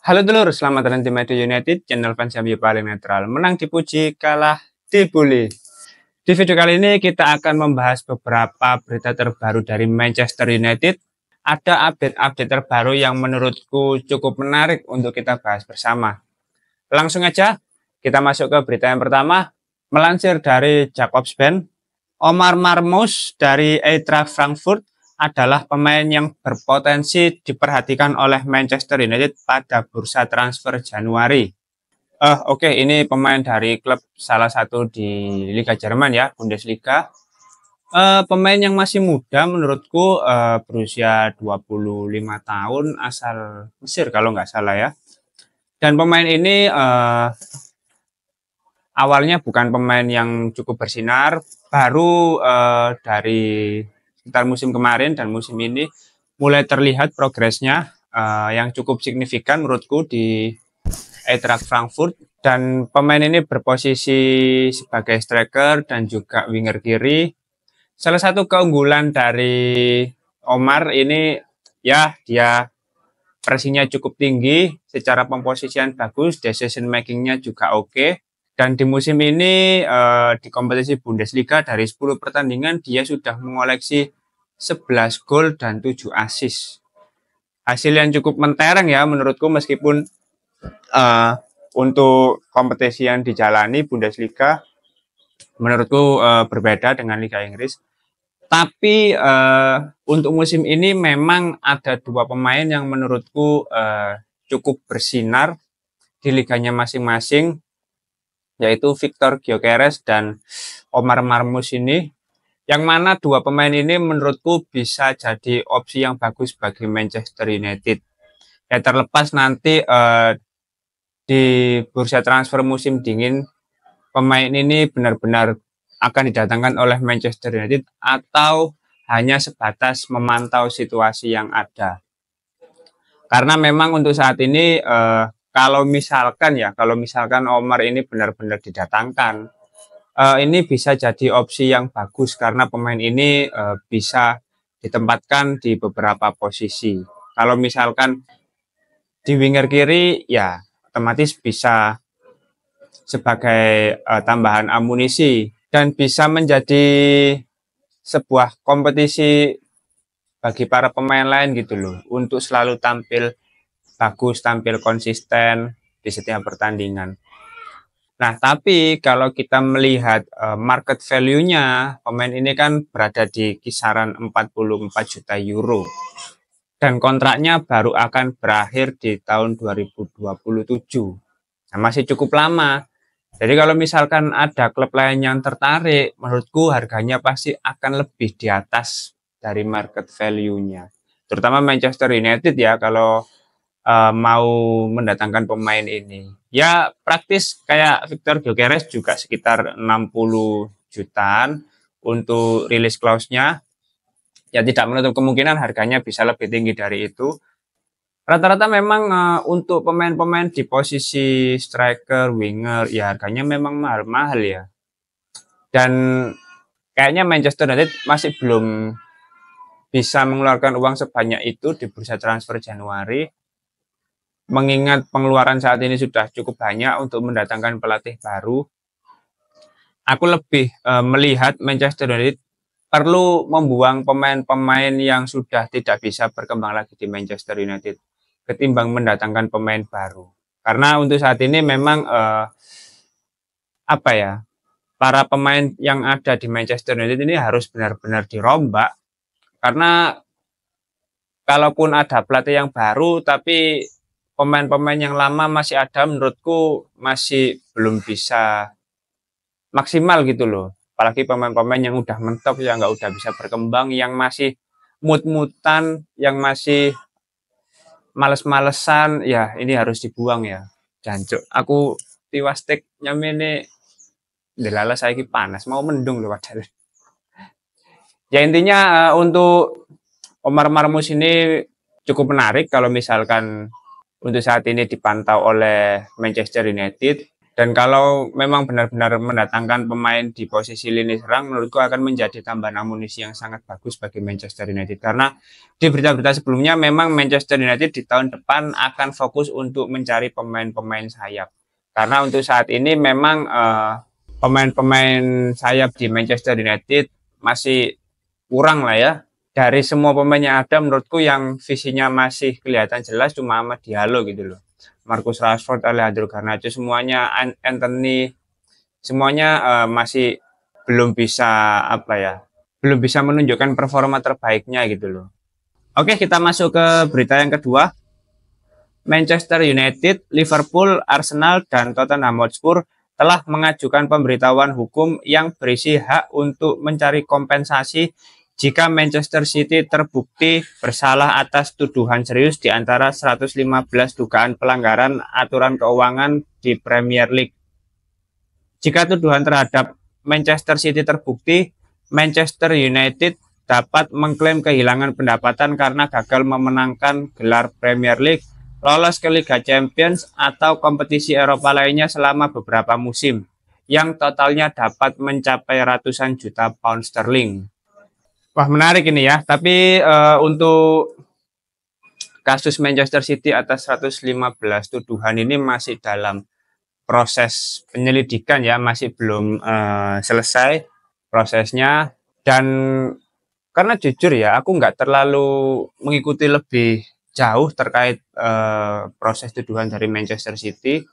Halo dulur, selamat datang di Media United, channel fans MU paling netral. Menang dipuji, kalah dibully. Di video kali ini kita akan membahas beberapa berita terbaru dari Manchester United. Ada update-update terbaru yang menurutku cukup menarik untuk kita bahas bersama. Langsung aja, kita masuk ke berita yang pertama. Melansir dari Jakobsband, Omar Marmoush dari Eintracht Frankfurt adalah pemain yang berpotensi diperhatikan oleh Manchester United pada bursa transfer Januari. Oke, ini pemain dari klub salah satu di Liga Jerman ya, Bundesliga. Pemain yang masih muda menurutku, berusia 25 tahun, asal Mesir kalau nggak salah ya. Dan pemain ini awalnya bukan pemain yang cukup bersinar, baru dari sekitar musim kemarin dan musim ini mulai terlihat progresnya yang cukup signifikan menurutku di Eintracht Frankfurt. Dan pemain ini berposisi sebagai striker dan juga winger kiri. Salah satu keunggulan dari Omar ini ya, dia pressingnya cukup tinggi, secara pemposisian bagus, decision makingnya juga oke. Dan di musim ini di kompetisi Bundesliga dari 10 pertandingan dia sudah mengoleksi 11 gol dan 7 assist. Hasil yang cukup mentereng ya menurutku, meskipun untuk kompetisi yang dijalani Bundesliga menurutku berbeda dengan Liga Inggris. Tapi untuk musim ini memang ada dua pemain yang menurutku cukup bersinar di liganya masing-masing, yaitu Victor Gyökeres dan Omar Marmoush ini, yang mana dua pemain ini menurutku bisa jadi opsi yang bagus bagi Manchester United. Ya terlepas nanti di bursa transfer musim dingin pemain ini benar-benar akan didatangkan oleh Manchester United atau hanya sebatas memantau situasi yang ada. Karena memang untuk saat ini kalau misalkan Omar ini benar-benar didatangkan, ini bisa jadi opsi yang bagus karena pemain ini bisa ditempatkan di beberapa posisi. Kalau misalkan di winger kiri ya otomatis bisa sebagai tambahan amunisi dan bisa menjadi sebuah kompetisi bagi para pemain lain gitu loh, untuk selalu tampil bagus, tampil konsisten di setiap pertandingan. Nah, tapi kalau kita melihat market value-nya, pemain ini kan berada di kisaran 44 juta euro. Dan kontraknya baru akan berakhir di tahun 2027. Nah, masih cukup lama. Jadi kalau misalkan ada klub lain yang tertarik, menurutku harganya pasti akan lebih di atas dari market value-nya. Terutama Manchester United ya, kalau mau mendatangkan pemain ini. Ya praktis kayak Victor Gyökeres juga sekitar 60 jutaan untuk rilis clause-nya. Ya tidak menutup kemungkinan harganya bisa lebih tinggi dari itu. Rata-rata memang untuk pemain-pemain di posisi striker, winger, ya harganya memang mahal-mahal ya. Dan kayaknya Manchester United masih belum bisa mengeluarkan uang sebanyak itu di bursa transfer Januari. Mengingat pengeluaran saat ini sudah cukup banyak untuk mendatangkan pelatih baru. Aku lebih melihat Manchester United perlu membuang pemain-pemain yang sudah tidak bisa berkembang lagi di Manchester United ketimbang mendatangkan pemain baru. Karena untuk saat ini memang para pemain yang ada di Manchester United ini harus benar-benar dirombak. Karena kalaupun ada pelatih yang baru tapi pemain-pemain yang lama masih ada, menurutku masih belum bisa maksimal gitu loh. Apalagi pemain-pemain yang udah mentok, yang nggak udah bisa berkembang, yang masih mut-mutan, yang masih males-malesan, ya ini harus dibuang ya. Jancuk, aku tiwastek nyamene delala saiki panas, mau mendung loh padahal. Ya intinya untuk Omar Marmoush ini cukup menarik kalau misalkan untuk saat ini dipantau oleh Manchester United. Dan kalau memang benar-benar mendatangkan pemain di posisi lini serang, menurutku akan menjadi tambahan amunisi yang sangat bagus bagi Manchester United. Karena di berita-berita sebelumnya memang Manchester United di tahun depan akan fokus untuk mencari pemain-pemain sayap. Karena untuk saat ini memang pemain-pemain sayap di Manchester United masih kurang lah ya. Dari semua pemain yang ada, menurutku yang visinya masih kelihatan jelas cuma Amad Diallo gitu loh. Marcus Rashford, Alejandro Garnacho, semuanya Anthony, semuanya masih belum bisa belum bisa menunjukkan performa terbaiknya gitu loh. Oke, kita masuk ke berita yang kedua. Manchester United, Liverpool, Arsenal, dan Tottenham Hotspur telah mengajukan pemberitahuan hukum yang berisi hak untuk mencari kompensasi jika Manchester City terbukti bersalah atas tuduhan serius di antara 115 dugaan pelanggaran aturan keuangan di Premier League. Jika tuduhan terhadap Manchester City terbukti, Manchester United dapat mengklaim kehilangan pendapatan karena gagal memenangkan gelar Premier League, lolos ke Liga Champions atau kompetisi Eropa lainnya selama beberapa musim, yang totalnya dapat mencapai ratusan juta pound sterling. Wah, menarik ini ya. Tapi untuk kasus Manchester City atas 115 tuduhan ini masih dalam proses penyelidikan ya, masih belum selesai prosesnya. Dan karena jujur ya, aku nggak terlalu mengikuti lebih jauh terkait proses tuduhan dari Manchester City.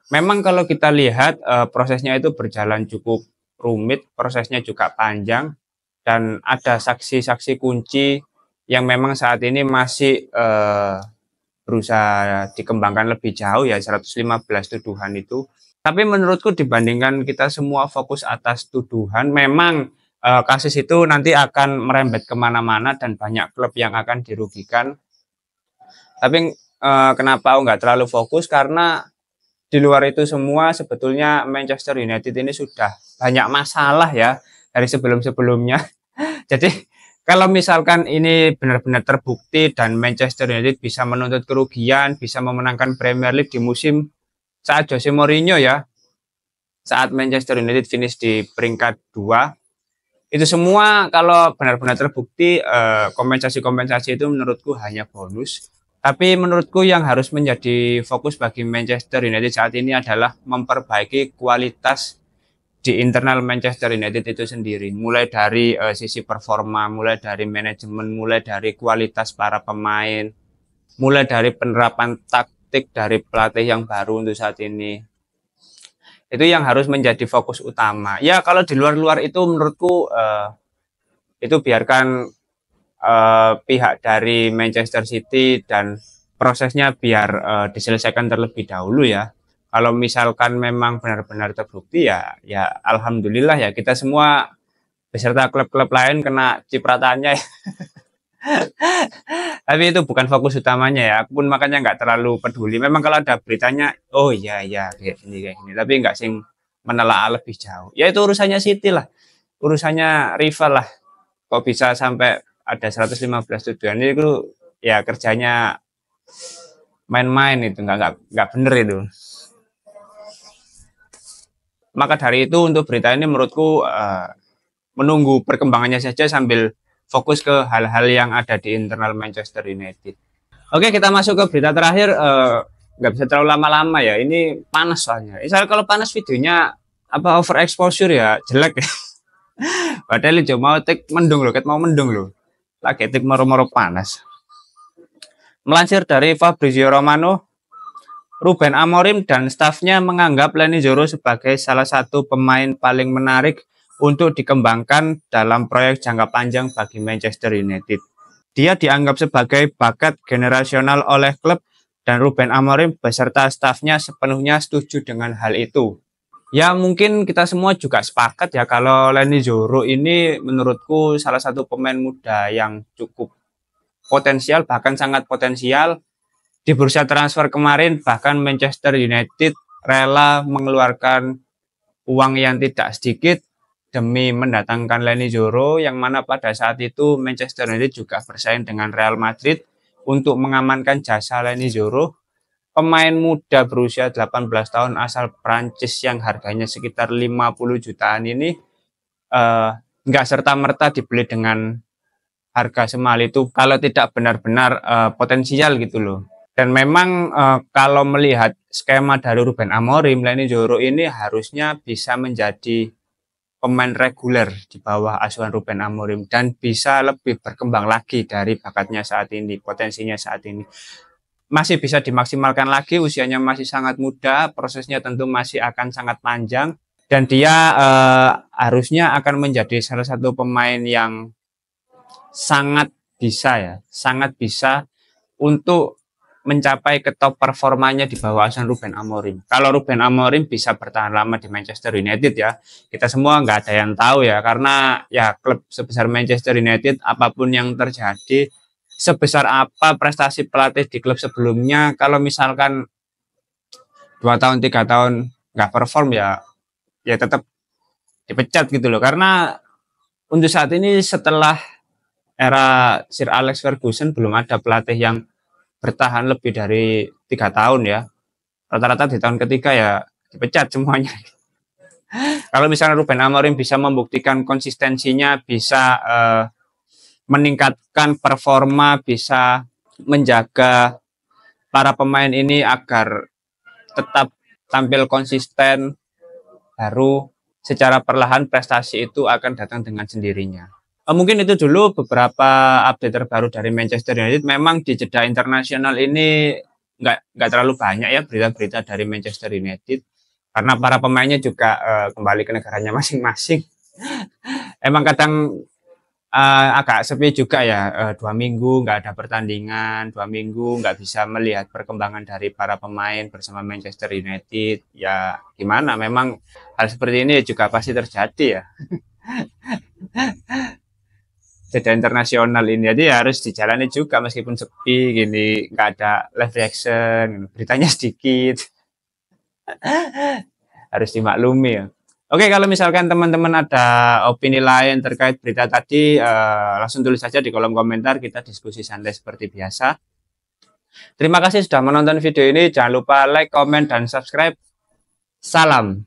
Memang kalau kita lihat prosesnya itu berjalan cukup rumit, prosesnya juga panjang. Dan ada saksi-saksi kunci yang memang saat ini masih berusaha dikembangkan lebih jauh ya, 115 tuduhan itu. Tapi menurutku dibandingkan kita semua fokus atas tuduhan, memang kasus itu nanti akan merembet kemana-mana dan banyak klub yang akan dirugikan. Tapi kenapa aku nggak terlalu fokus? Karena di luar itu semua sebetulnya Manchester United ini sudah banyak masalah ya dari sebelum-sebelumnya. Jadi kalau misalkan ini benar-benar terbukti dan Manchester United bisa menuntut kerugian, bisa memenangkan Premier League di musim saat Jose Mourinho ya, saat Manchester United finish di peringkat 2, itu semua kalau benar-benar terbukti kompensasi-kompensasi itu menurutku hanya bonus. Tapi menurutku yang harus menjadi fokus bagi Manchester United saat ini adalah memperbaiki kualitas di internal Manchester United itu sendiri, mulai dari sisi performa, mulai dari manajemen, mulai dari kualitas para pemain, mulai dari penerapan taktik dari pelatih yang baru untuk saat ini. Itu yang harus menjadi fokus utama. Ya kalau di luar-luar itu menurutku itu biarkan pihak dari Manchester City dan prosesnya biar diselesaikan terlebih dahulu ya. Kalau misalkan memang benar-benar terbukti ya alhamdulillah ya, kita semua beserta klub-klub lain kena cipratannya ya. Tapi itu bukan fokus utamanya ya, aku pun makanya nggak terlalu peduli. Memang kalau ada beritanya, oh iya kayak gini, tapi nggak sing menelaah lebih jauh. Ya itu urusannya City lah, urusannya rival lah. Kok bisa sampai ada 115 tujuan itu ya kerjanya main-main, itu nggak bener itu. Maka dari itu untuk berita ini menurutku menunggu perkembangannya saja sambil fokus ke hal-hal yang ada di internal Manchester United. Oke, kita masuk ke berita terakhir. Nggak bisa terlalu lama-lama ya, ini panas soalnya. Misalnya kalau panas videonya overexposure ya jelek ya. Padahal itu mau tik mendung loh, mau mendung loh. Lagi tik moro-moro panas. Melansir dari Fabrizio Romano, Ruben Amorim dan stafnya menganggap Leny Yoro sebagai salah satu pemain paling menarik untuk dikembangkan dalam proyek jangka panjang bagi Manchester United. Dia dianggap sebagai bakat generasional oleh klub dan Ruben Amorim beserta stafnya sepenuhnya setuju dengan hal itu. Ya mungkin kita semua juga sepakat ya kalau Leny Yoro ini menurutku salah satu pemain muda yang cukup potensial, bahkan sangat potensial. Di bursa transfer kemarin bahkan Manchester United rela mengeluarkan uang yang tidak sedikit demi mendatangkan Leny Yoro, yang mana pada saat itu Manchester United juga bersaing dengan Real Madrid untuk mengamankan jasa Leny Yoro. pemain muda berusia 18 tahun asal Prancis yang harganya sekitar 50 jutaan ini nggak serta-merta dibeli dengan harga semahal itu kalau tidak benar-benar potensial gitu loh. Dan memang kalau melihat skema dari Ruben Amorim, Leny Yoro ini harusnya bisa menjadi pemain reguler di bawah asuhan Ruben Amorim dan bisa lebih berkembang lagi dari bakatnya saat ini, potensinya saat ini. Masih bisa dimaksimalkan lagi, usianya masih sangat muda, prosesnya tentu masih akan sangat panjang dan dia harusnya akan menjadi salah satu pemain yang sangat bisa untuk mencapai ke top performanya di bawah asuhan Ruben Amorim. Kalau Ruben Amorim bisa bertahan lama di Manchester United ya, kita semua nggak ada yang tahu ya, karena ya klub sebesar Manchester United apapun yang terjadi, sebesar apa prestasi pelatih di klub sebelumnya, kalau misalkan 2 tahun 3 tahun nggak perform ya tetap dipecat gitu loh. Karena untuk saat ini setelah era Sir Alex Ferguson belum ada pelatih yang bertahan lebih dari 3 tahun ya. Rata-rata di tahun ketiga ya dipecat semuanya. Kalau misalnya Ruben Amorim bisa membuktikan konsistensinya, bisa meningkatkan performa, bisa menjaga para pemain ini agar tetap tampil konsisten, baru secara perlahan prestasi itu akan datang dengan sendirinya. Mungkin itu dulu beberapa update terbaru dari Manchester United. Memang di jeda internasional ini nggak terlalu banyak ya berita-berita dari Manchester United karena para pemainnya juga kembali ke negaranya masing-masing. Emang kadang agak sepi juga ya, 2 minggu nggak ada pertandingan, 2 minggu nggak bisa melihat perkembangan dari para pemain bersama Manchester United. Ya gimana, memang hal seperti ini juga pasti terjadi ya. Jeda internasional ini jadi harus dijalani juga meskipun sepi gini, nggak ada live reaction, beritanya sedikit. Harus dimaklumi ya. Oke, kalau misalkan teman-teman ada opini lain terkait berita tadi, langsung tulis saja di kolom komentar, kita diskusi santai seperti biasa. Terima kasih sudah menonton video ini, jangan lupa like, komen, dan subscribe. Salam.